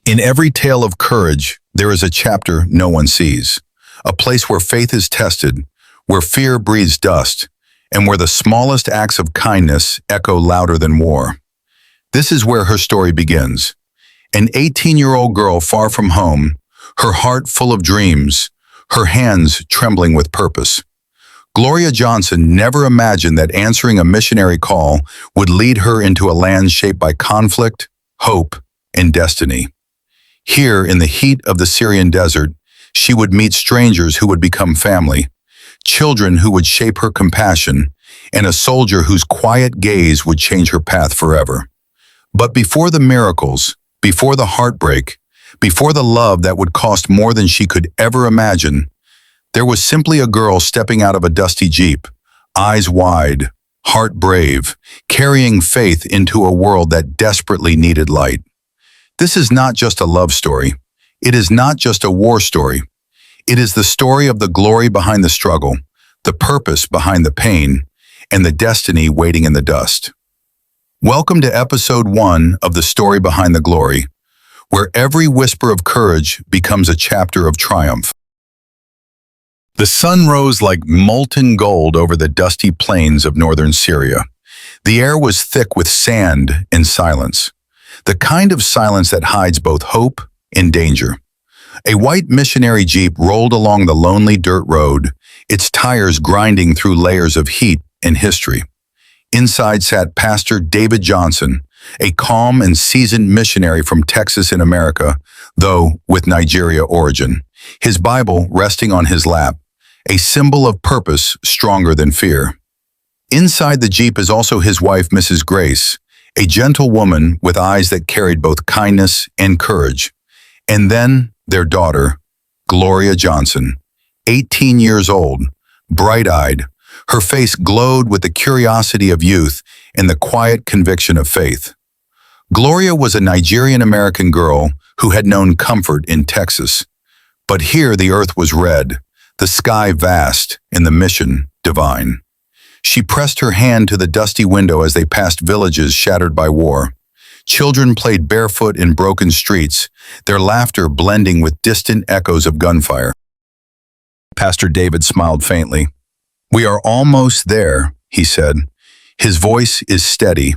In every tale of courage, there is a chapter no one sees, a place where faith is tested, where fear breathes dust, and where the smallest acts of kindness echo louder than war. This is where her story begins. An 18-year-old girl far from home, her heart full of dreams, her hands trembling with purpose. Gloria Johnson never imagined that answering a missionary call would lead her into a land shaped by conflict, hope, and destiny. Here, in the heat of the Syrian desert, she would meet strangers who would become family, children who would shape her compassion, and a soldier whose quiet gaze would change her path forever. But before the miracles, before the heartbreak, before the love that would cost more than she could ever imagine, there was simply a girl stepping out of a dusty Jeep, eyes wide, heart brave, carrying faith into a world that desperately needed light. This is not just a love story. It is not just a war story. It is the story of the glory behind the struggle, the purpose behind the pain, and the destiny waiting in the dust. Welcome to episode 1 of The Story Behind the Glory, where every whisper of courage becomes a chapter of triumph. The sun rose like molten gold over the dusty plains of northern Syria. The air was thick with sand and silence, the kind of silence that hides both hope and danger. A white missionary jeep rolled along the lonely dirt road, its tires grinding through layers of heat and history. Inside sat Pastor David Johnson, a calm and seasoned missionary from Texas in America, though with Nigeria origin, his Bible resting on his lap, a symbol of purpose stronger than fear. Inside the Jeep is also his wife, Mrs. Grace, a gentle woman with eyes that carried both kindness and courage. And then their daughter, Gloria Johnson, 18 years old, bright-eyed. Her face glowed with the curiosity of youth and the quiet conviction of faith. Gloria was a Nigerian-American girl who had known comfort in Texas. But here the earth was red, the sky vast, and the mission divine. She pressed her hand to the dusty window as they passed villages shattered by war. Children played barefoot in broken streets, their laughter blending with distant echoes of gunfire. Pastor David smiled faintly. "We are almost there," he said. His voice is steady,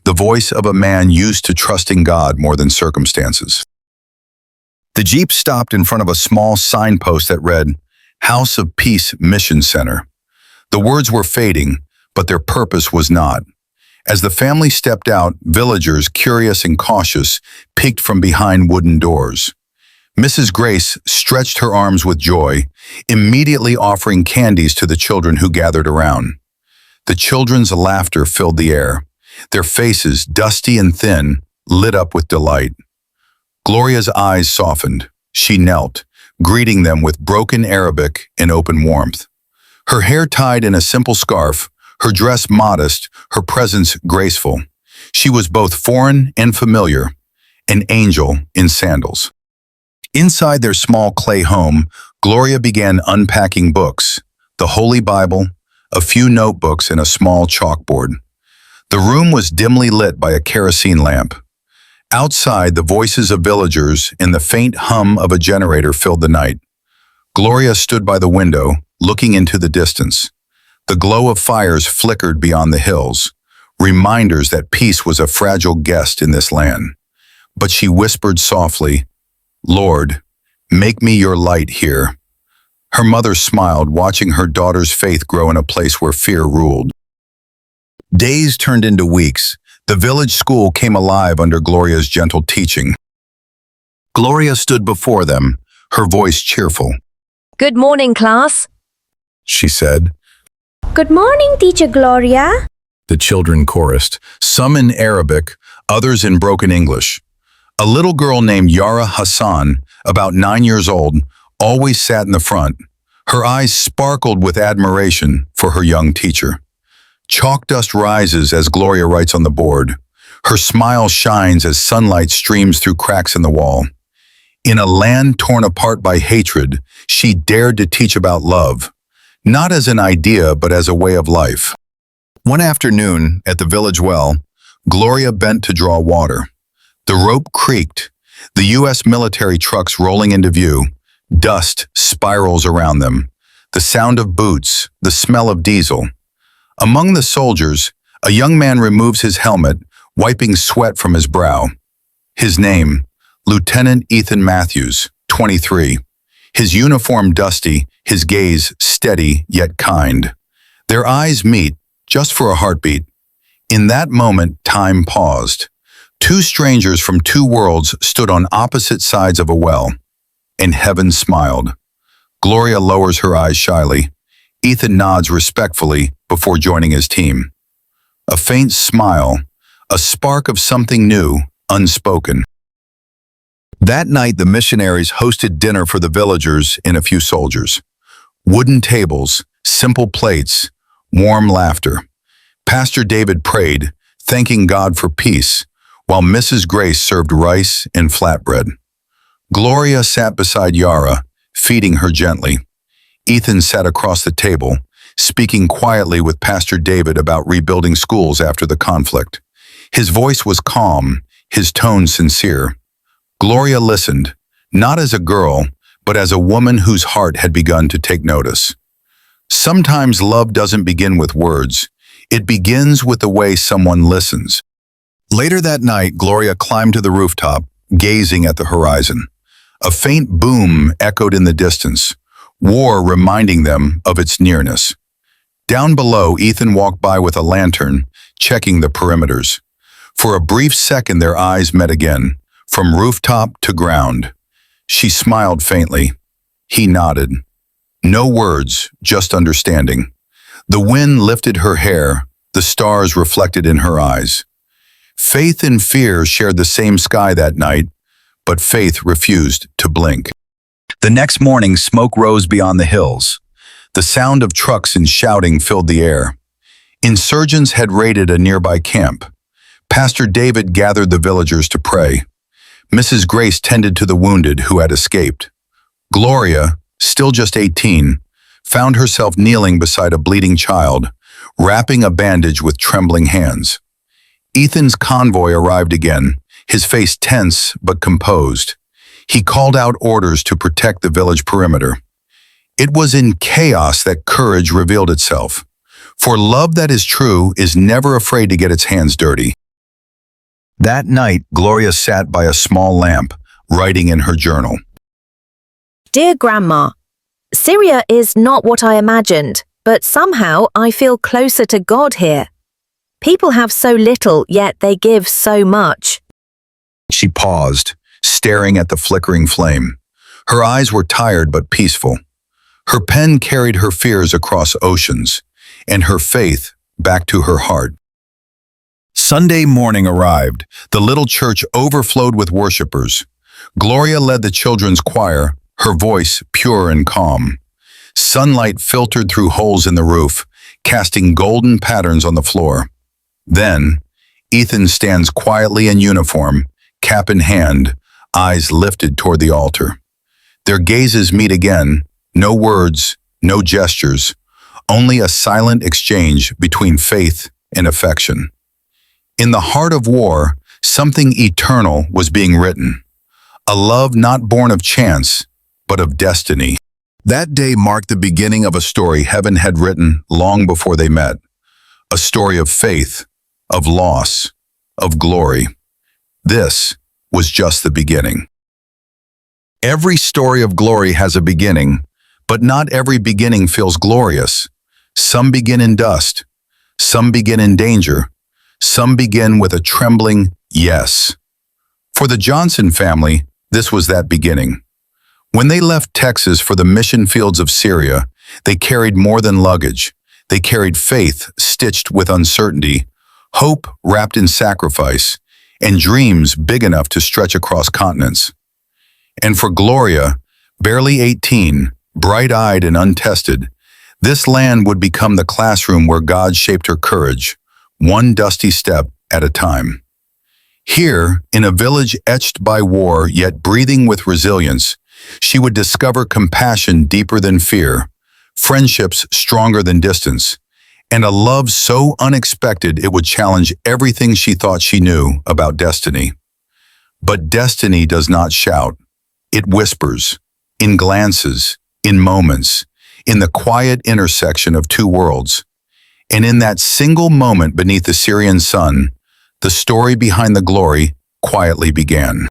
the voice of a man used to trusting God more than circumstances. The Jeep stopped in front of a small signpost that read, "House of Peace Mission Center." The words were fading, but their purpose was not. As the family stepped out, villagers, curious and cautious, peeked from behind wooden doors. Mrs. Grace stretched her arms with joy, immediately offering candies to the children who gathered around. The children's laughter filled the air, their faces, dusty and thin, lit up with delight. Gloria's eyes softened. She knelt, greeting them with broken Arabic and open warmth. Her hair tied in a simple scarf, her dress modest, her presence graceful. She was both foreign and familiar, an angel in sandals. Inside their small clay home, Gloria began unpacking books, the Holy Bible, a few notebooks, and a small chalkboard. The room was dimly lit by a kerosene lamp. Outside, the voices of villagers and the faint hum of a generator filled the night. Gloria stood by the window, looking into the distance. The glow of fires flickered beyond the hills, reminders that peace was a fragile guest in this land. But she whispered softly, "Lord, make me your light here." Her mother smiled, watching her daughter's faith grow in a place where fear ruled. Days turned into weeks. The village school came alive under Gloria's gentle teaching. Gloria stood before them, her voice cheerful. "Good morning, class," she said. Good morning, Teacher Gloria. The children chorused, some in Arabic, others in broken English. A little girl named Yara Hassan, about 9 years old, always sat in the front. Her eyes sparkled with admiration for her young teacher. Chalk dust rises as Gloria writes on the board. Her smile shines as sunlight streams through cracks in the wall. In a land torn apart by hatred, she dared to teach about love, not as an idea but as a way of life. One afternoon, at the village well, Gloria bent to draw water. The rope creaked. The U.S. military trucks rolling into view, dust spirals around them, the sound of boots, the smell of diesel. Among the soldiers, a young man removes his helmet, wiping sweat from his brow. His name, Lieutenant Ethan Matthews, 23. His uniform dusty, his gaze steady yet kind. Their eyes meet, just for a heartbeat. In that moment, time paused. Two strangers from two worlds stood on opposite sides of a well, and heaven smiled. Gloria lowers her eyes shyly. Ethan nods respectfully before joining his team. A faint smile, a spark of something new, unspoken. That night, the missionaries hosted dinner for the villagers and a few soldiers. Wooden tables, simple plates, warm laughter. Pastor David prayed, thanking God for peace, while Mrs. Grace served rice and flatbread. Gloria sat beside Yara, feeding her gently. Ethan sat across the table, speaking quietly with Pastor David about rebuilding schools after the conflict. His voice was calm, his tone sincere. Gloria listened, not as a girl, but as a woman whose heart had begun to take notice. Sometimes love doesn't begin with words. It begins with the way someone listens. Later that night, Gloria climbed to the rooftop, gazing at the horizon. A faint boom echoed in the distance, war reminding them of its nearness. Down below, Ethan walked by with a lantern, checking the perimeters. For a brief second, their eyes met again, from rooftop to ground. She smiled faintly. He nodded. No words, just understanding. The wind lifted her hair, the stars reflected in her eyes. Faith and fear shared the same sky that night, but faith refused to blink. The next morning, smoke rose beyond the hills. The sound of trucks and shouting filled the air. Insurgents had raided a nearby camp. Pastor David gathered the villagers to pray. Mrs. Grace tended to the wounded who had escaped. Gloria, still just 18, found herself kneeling beside a bleeding child, wrapping a bandage with trembling hands. Ethan's convoy arrived again, his face tense but composed. He called out orders to protect the village perimeter. It was in chaos that courage revealed itself. For love that is true is never afraid to get its hands dirty. That night, Gloria sat by a small lamp, writing in her journal. Dear Grandma, Syria is not what I imagined, but somehow I feel closer to God here. People have so little, yet they give so much. She paused, staring at the flickering flame. Her eyes were tired but peaceful. Her pen carried her fears across oceans, and her faith back to her heart. Sunday morning arrived. The little church overflowed with worshipers. Gloria led the children's choir, her voice pure and calm. Sunlight filtered through holes in the roof, casting golden patterns on the floor. Then, Ethan stands quietly in uniform, cap in hand, eyes lifted toward the altar. Their gazes meet again, no words, no gestures, only a silent exchange between faith and affection. In the heart of war, something eternal was being written. A love not born of chance, but of destiny. That day marked the beginning of a story heaven had written long before they met. A story of faith, of loss, of glory. This was just the beginning. Every story of glory has a beginning, but not every beginning feels glorious. Some begin in dust, some begin in danger, some begin with a trembling yes. For the Johnson family, this was that beginning. When they left Texas for the mission fields of Syria, they carried more than luggage. They carried faith stitched with uncertainty, hope wrapped in sacrifice, and dreams big enough to stretch across continents. And for Gloria, barely 18, bright-eyed and untested, this land would become the classroom where God shaped her courage, one dusty step at a time. Here, in a village etched by war yet breathing with resilience, she would discover compassion deeper than fear, friendships stronger than distance, and a love so unexpected it would challenge everything she thought she knew about destiny. But destiny does not shout. It whispers, in glances, in moments, in the quiet intersection of two worlds. And in that single moment beneath the Syrian sun, the story behind the glory quietly began.